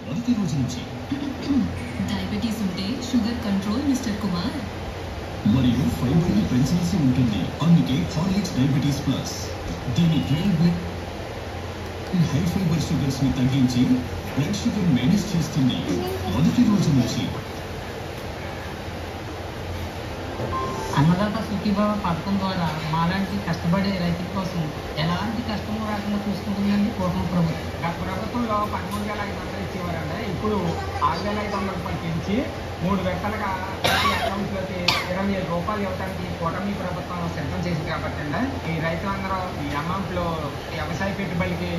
మొదటి రోజు నుంచి డయాబెటీస్ ఉంటే షుగర్ కంట్రోల్ మిస్టర్ కుమార్. మరియు ఫైబర్ ని పెంచాల్సి ఉంటుంది. అందుకే హార్లిక్స్ డయాబెటీస్ ప్లస్. దీని హై ఫైబర్ షుగర్స్ ని తగ్గించి బ్లడ్ షుగర్ మేనేజ్ చేస్తుంది మొదటి రోజు నుంచి. అన్నదాత సుఖీభావ పథకం ద్వారా మాలాంటి కష్టపడే రైతుల కోసం ఎలాంటి కష్టం రాకుండా చూసుకుంటుందండి కూటమి ప్రభుత్వం. గత ప్రభుత్వంలో 13,500 ఇచ్చేవారండి. ఇప్పుడు 6,500 రూపాయలు పెంచి 3 విడతలుగా ప్రతి అకౌంట్లోకి 27 రూపాయలు ఇవ్వడానికి కూటమి ప్రభుత్వం సిద్ధం చేసింది కాబట్టి అండి ఈ రైతులందరూ ఈ అమౌంట్లో వ్యవసాయ పెట్టుబడికి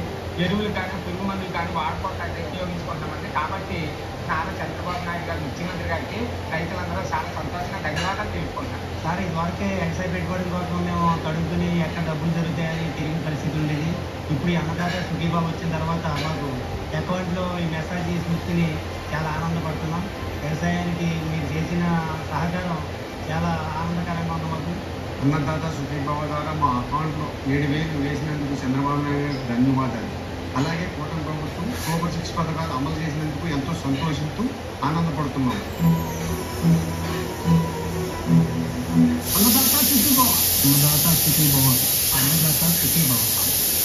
ఎరువులు కానీ పురుగు మందులు కానీ వాడుకోవడానికి ఉపయోగించుకుంటామండి. కాబట్టి నారా చంద్రబాబు నాయుడు గారు ముఖ్యమంత్రి గారికి రైతులందరూ చాలా సంతోషంగా ధన్యవాదాలు తెలుపుకుంటారు. సార్ ఇదివరకే వ్యవసాయ పెట్టుబడుల కోసం మేము తడుపుకుని ఎక్కడ డబ్బులు దొరుకుతాయని తిరిగిన పరిస్థితి ఉండేది. ఇప్పుడు ఈ అన్నదాత సుఖీభావ వచ్చిన తర్వాత మాకు అకౌంట్లో ఈ మెసేజ్ తీసుకుని చాలా ఆనందపడుతున్నాం. వ్యవసాయానికి మీరు చేసిన సహకారం చాలా ఆనందకరంగా ఉంది మాకు. అన్నదాత సుఖీభావ ద్వారా మా అకౌంట్లో 7,000 వేసినందుకు చంద్రబాబు నాయుడు గారికి ధన్యవాదాలు. అలాగే కూటమి ప్రభుత్వం సూపర్ 6 పథకాలు అమలు చేసినందుకు ఎంతో సంతోషిస్తూ ఆనందపడుతున్నాం. అన్నదాత సుఖీభావ, అన్నదాత సుఖీభావ, అన్నదాత సుఖీభావ.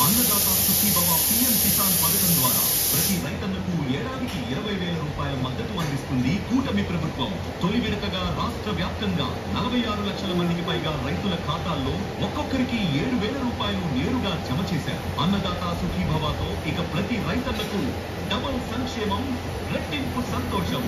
అన్నదాత సుఖీభవ పీఎం కిసాన్ పథకం ద్వారా ప్రతి రైతన్నకు ఏడాదికి 20,000 రూపాయల మద్దతు అందిస్తుంది కూటమి ప్రభుత్వం. తొలి విడతగా రాష్ట్ర వ్యాప్తంగా 46 లక్షల మందికి పైగా రైతుల ఖాతాల్లో ఒక్కొక్కరికి 7,000 రూపాయలు నేరుగా జమ చేశారు. అన్నదాత సుఖీభవతో ఇక ప్రతి రైతన్నకు డబుల్ సంక్షేమం, రెట్టింపు సంతోషం.